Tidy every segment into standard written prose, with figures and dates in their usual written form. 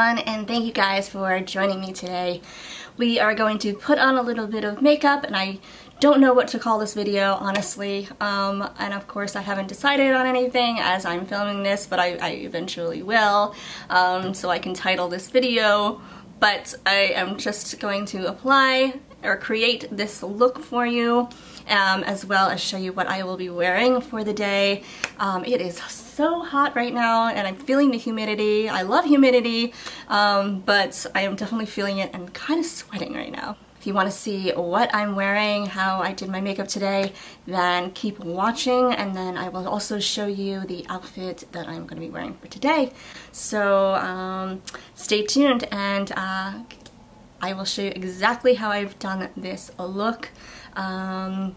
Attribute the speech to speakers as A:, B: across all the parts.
A: everyone, and thank you guys for joining me today. We are going to put on a little bit of makeup, and I don't know what to call this video, honestly. And of course I haven't decided on anything as I'm filming this, but I eventually will, so I can title this video. But I am just going to apply or create this look for you, as well as show you what I will be wearing for the day. It is so hot right now and I'm feeling the humidity. I love humidity, but I am definitely feeling it and kind of sweating right now. If you want to see what I'm wearing, how I did my makeup today, then keep watching, and then I will also show you the outfit that I'm going to be wearing for today. So stay tuned, and I will show you exactly how I've done this look, and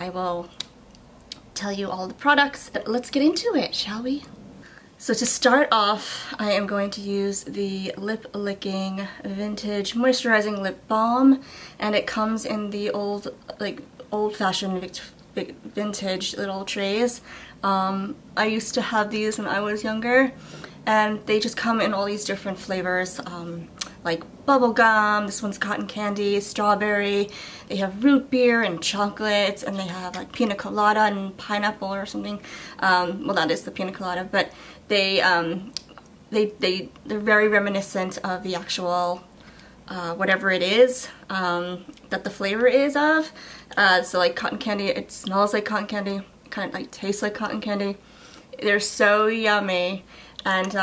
A: I will tell you all the products. Let's get into it, shall we? So to start off, I am going to use the Lip Licking Vintage Moisturizing Lip Balm, and it comes in the old-fashioned vintage little trays. I used to have these when I was younger, and they just come in all these different flavors, like bubblegum, this one's cotton candy, strawberry, they have root beer and chocolates, and they have like pina colada and pineapple or something. Well, that is the pina colada, but they're very reminiscent of the actual whatever it is that the flavor is of. So like cotton candy, it smells like cotton candy, it kind of like tastes like cotton candy. They're so yummy, and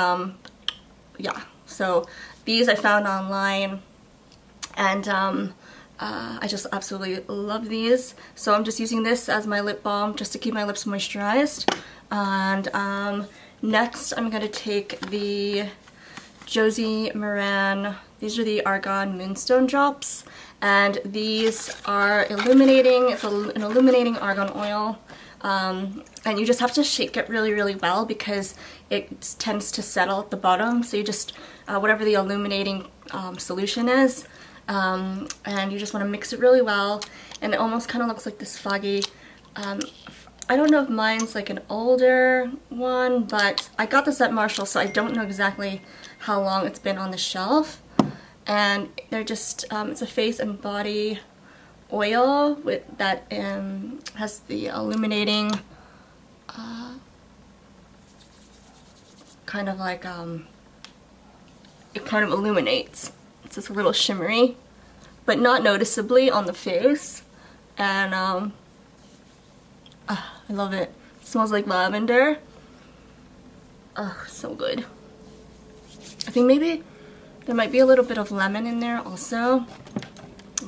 A: yeah, so these I found online, and I just absolutely love these. So I'm just using this as my lip balm just to keep my lips moisturized. And next I'm going to take the Josie Maran, these are the Argan Moonstone drops, and these are illuminating. It's an illuminating argan oil. And you just have to shake it really, really well because it tends to settle at the bottom. So you just, whatever the illuminating solution is, and you just want to mix it really well. And it almost kind of looks like this foggy, I don't know if mine's like an older one, but I got this at Marshall, so I don't know exactly how long it's been on the shelf. And they're just, it's a face and body oil with that has the illuminating kind of like it kind of illuminates. It's just a little shimmery, but not noticeably on the face. And I love it. It smells like lavender. Oh, so good. I think maybe there might be a little bit of lemon in there also.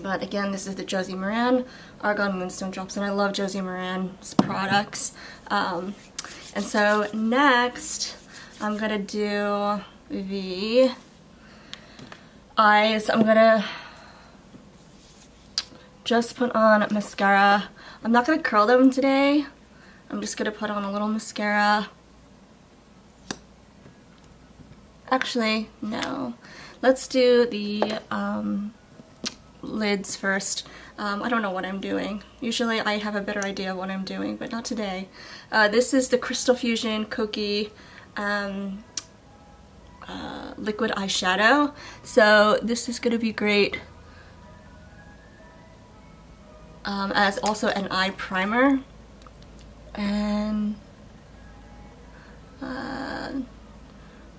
A: But again, this is the Josie Maran Argan Moonstone drops, and I love Josie Maran's products. And so next, I'm gonna do the eyes. I'm gonna just put on mascara. I'm not gonna curl them today. I'm just gonna put on a little mascara. Actually, no. Let's do the lids first. I don't know what I'm doing. Usually I have a better idea of what I'm doing, but not today. This is the Crystal Fusion Kokie liquid eyeshadow. So this is going to be great as also an eye primer. And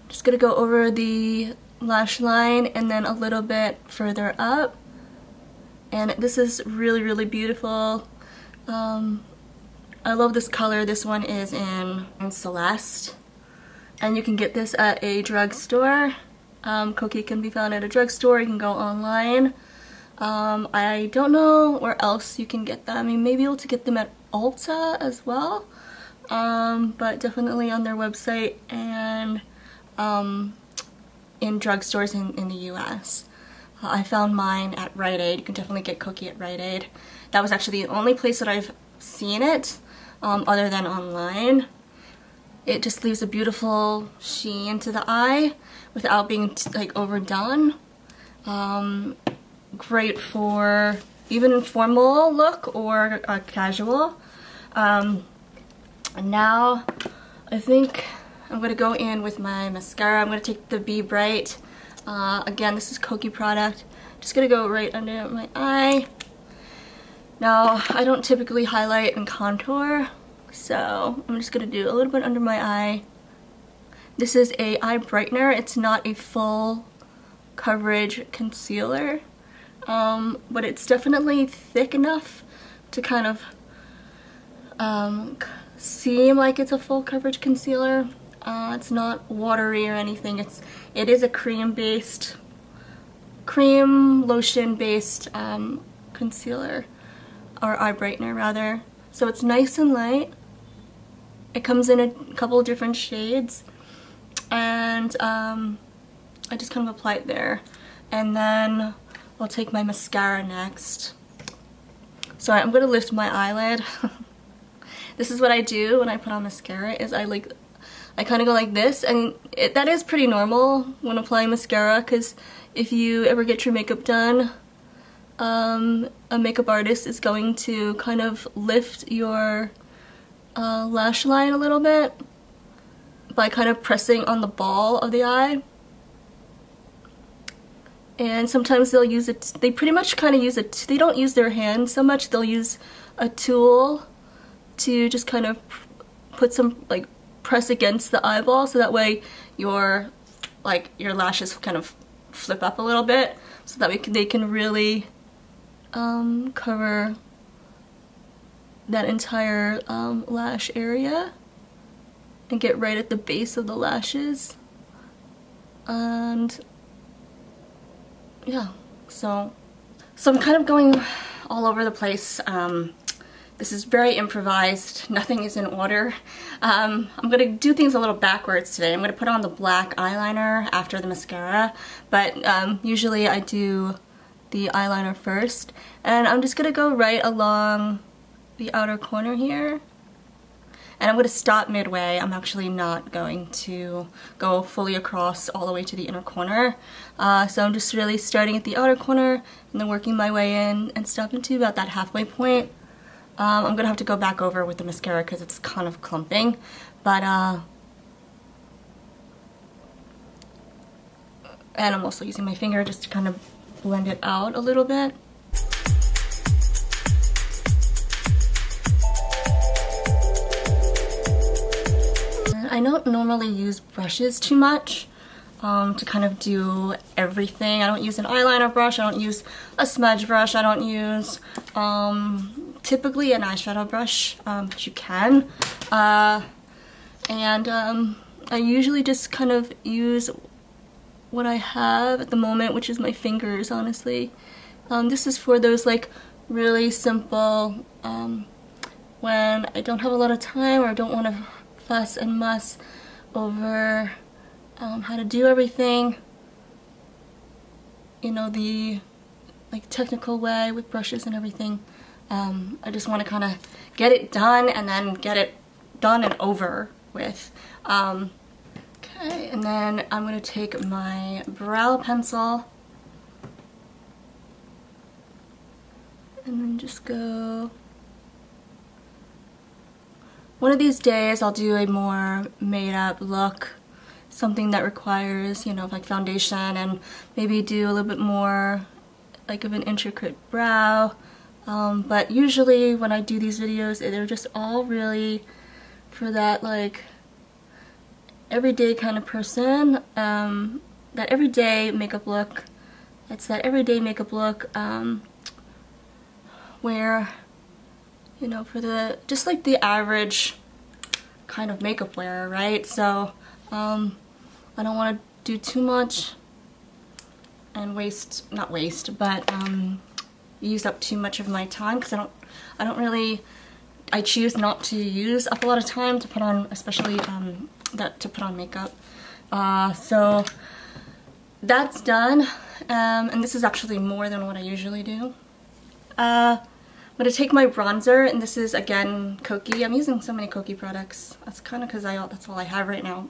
A: just going to go over the lash line and then a little bit further up. And this is really, really beautiful. I love this color. This one is in Celeste. And you can get this at a drugstore. Kokie can be found at a drugstore. You can go online. I don't know where else you can get them. I mean, maybe able to get them at Ulta as well. But definitely on their website and in drugstores in the US. I found mine at Rite Aid. You can definitely get Kokie at Rite Aid. That was actually the only place that I've seen it, other than online. It just leaves a beautiful sheen to the eye without being like overdone. Great for even formal look or casual. And now I think I'm going to go in with my mascara. I'm going to take the Be Bright. Again, this is Kokie product. Just going to go right under my eye. Now, I don't typically highlight and contour, so I'm just going to do a little bit under my eye. This is a eye brightener. It's not a full coverage concealer, but it's definitely thick enough to kind of seem like it's a full coverage concealer. It's not watery or anything. It is a cream lotion based concealer, or eye brightener rather. So it's nice and light. It comes in a couple of different shades, and I just kind of apply it there. And then I'll take my mascara next. Sorry, I'm gonna lift my eyelid. This is what I do when I put on mascara, is I kind of go like this, and that is pretty normal when applying mascara, because if you ever get your makeup done, a makeup artist is going to kind of lift your lash line a little bit by kind of pressing on the ball of the eye. And sometimes they'll use it, they pretty much kind of use it, they don't use their hand so much, they'll use a tool to just kind of put some, like, press against the eyeball, so that way your lashes kind of flip up a little bit, so that they can really cover that entire lash area and get right at the base of the lashes. And yeah, so I'm kind of going all over the place. This is very improvised. Nothing is in order. I'm going to do things a little backwards today. I'm going to put on the black eyeliner after the mascara, but usually I do the eyeliner first. And I'm just going to go right along the outer corner here. And I'm going to stop midway. I'm actually not going to go fully across all the way to the inner corner. So I'm just really starting at the outer corner and then working my way in and stopping to about that halfway point. I'm going to have to go back over with the mascara because it's kind of clumping, but and I'm also using my finger just to kind of blend it out a little bit. I don't normally use brushes too much to kind of do everything. I don't use an eyeliner brush, I don't use a smudge brush, I don't use typically an eyeshadow brush, but you can. And I usually just kind of use what I have at the moment, which is my fingers, honestly. This is for those like really simple, when I don't have a lot of time or I don't want to fuss and muss over how to do everything, you know, the like technical way with brushes and everything. I just want to kind of get it done and then get it done and over with. Okay, and then I'm going to take my brow pencil and then just go. One of these days I'll do a more made up look, something that requires, you know, like foundation, and maybe do a little bit more like of an intricate brow. But usually when I do these videos, they're just all really for that like everyday kind of person, that everyday makeup look. It's that everyday makeup look where, you know, for the, just like the average kind of makeup wearer, right? So I don't want to do too much and not waste, but use up too much of my time, because I choose not to use up a lot of time to put on, especially to put on makeup. So that's done, and this is actually more than what I usually do. I'm going to take my bronzer, and this is again Kokie. I'm using so many Kokie products. That's kind of because that's all I have right now.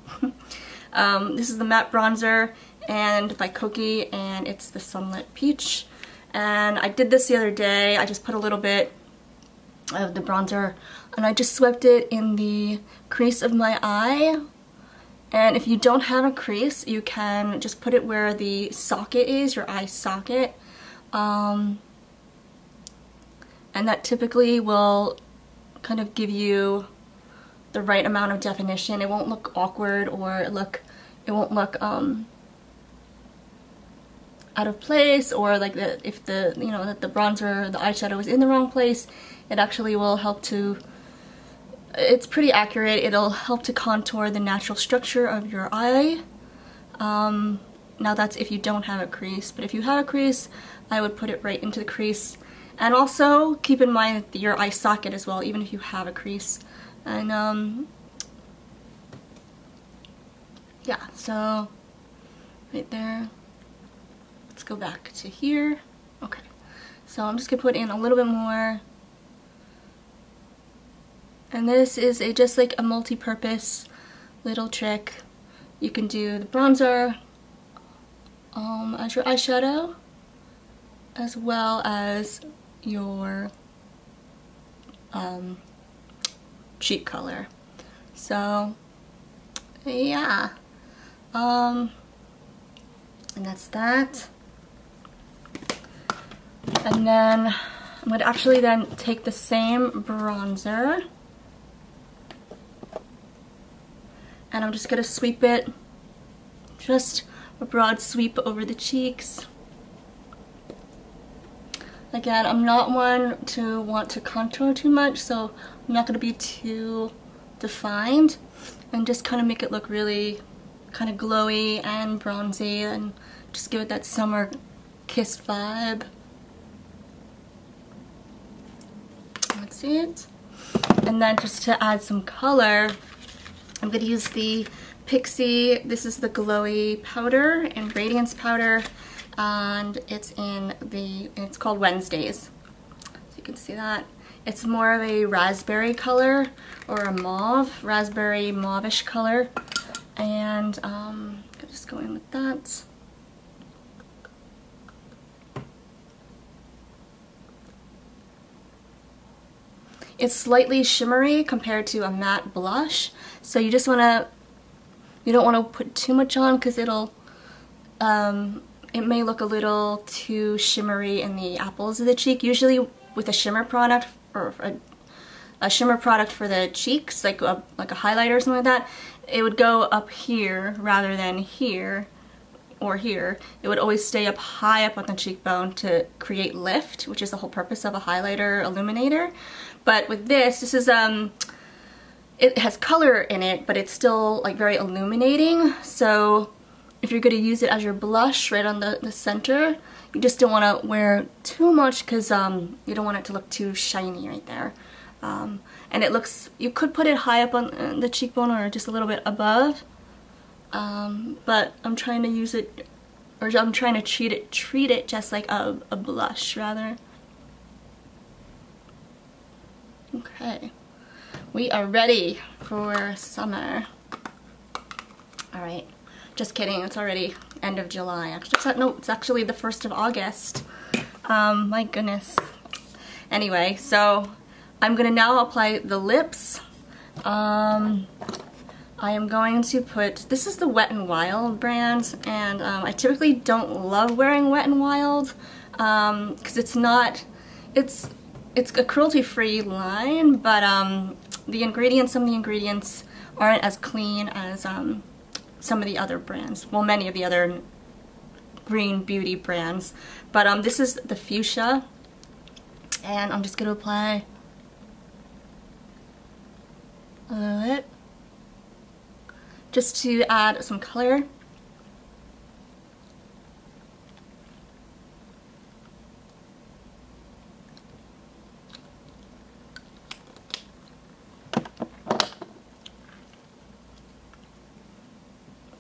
A: This is the matte bronzer and by Kokie, and it's the Sunlit Peach. And I did this the other day. I just put a little bit of the bronzer and I just swept it in the crease of my eye, And if you don't have a crease, you can just put it where the socket is, your eye socket. And that typically will kind of give you the right amount of definition. It won't look awkward or it won't look out of place, or like if the that the bronzer, the eyeshadow is in the wrong place. It actually will help to, it's pretty accurate. It'll help to contour the natural structure of your eye. Now that's if you don't have a crease, but if you have a crease, I would put it right into the crease. And also keep in mind your eye socket as well, even if you have a crease. And yeah, so right there. Let's go back to here. Okay, so I'm just gonna put in a little bit more. And this is just like a multi-purpose little trick. You can do the bronzer as your eyeshadow, as well as your cheek color. So yeah, and that's that. And then I'm going to actually then take the same bronzer and I'm just going to sweep it, just a broad sweep over the cheeks. Again, I'm not one to want to contour too much, so I'm not going to be too defined, and just kind of make it look really kind of glowy and bronzy and just give it that summer kissed vibe. That's it. And then just to add some color, I'm going to use the Pixie, this is the glowy powder and radiance powder, and it's called Wednesdays. So you can see that. It's more of a raspberry color, or a mauve, raspberry mauve-ish color. And I'm just go in with that. It's slightly shimmery compared to a matte blush, so you just wanna, you don't want to put too much on because it'll, it may look a little too shimmery in the apples of the cheek. Usually with a shimmer product, or a shimmer product for the cheeks, like a highlighter or something like that, it would go up here rather than here or here. It would always stay up high up on the cheekbone to create lift, which is the whole purpose of a highlighter illuminator. But with this is it has color in it, but it's still like very illuminating. So if you're going to use it as your blush right on the center, you just don't want to wear too much because you don't want it to look too shiny right there. And it looks, you could put it high up on the cheekbone or just a little bit above, but I'm trying to use it, or I'm trying to treat it just like a blush rather. Okay, we are ready for summer. Alright, just kidding, it's already end of July. Actually, no, it's actually the 1st of August. My goodness. Anyway, so I'm gonna now apply the lips. I am going to put, this is the Wet n Wild brand, and I typically don't love wearing Wet n Wild because it's not, it's a cruelty-free line, but some of the ingredients aren't as clean as some of the other brands. Well, many of the other green beauty brands. But this is the Fuchsia, and I'm just going to apply a little bit just to add some color.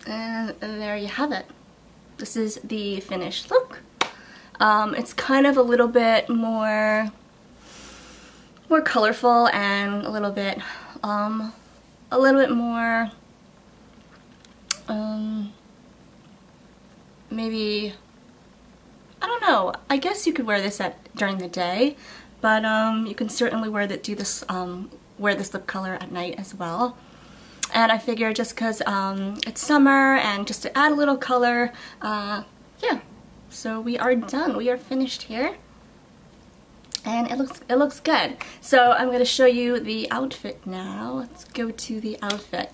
A: And there you have it. This is the finished look. It's kind of a little bit more colorful and a little bit more maybe, I don't know, I guess you could wear this during the day, but you can certainly wear this lip color at night as well. and I figured just because it's summer and just to add a little color, yeah. So we are done. We are finished here. And it looks good. So I'm going to show you the outfit now. Let's go to the outfit.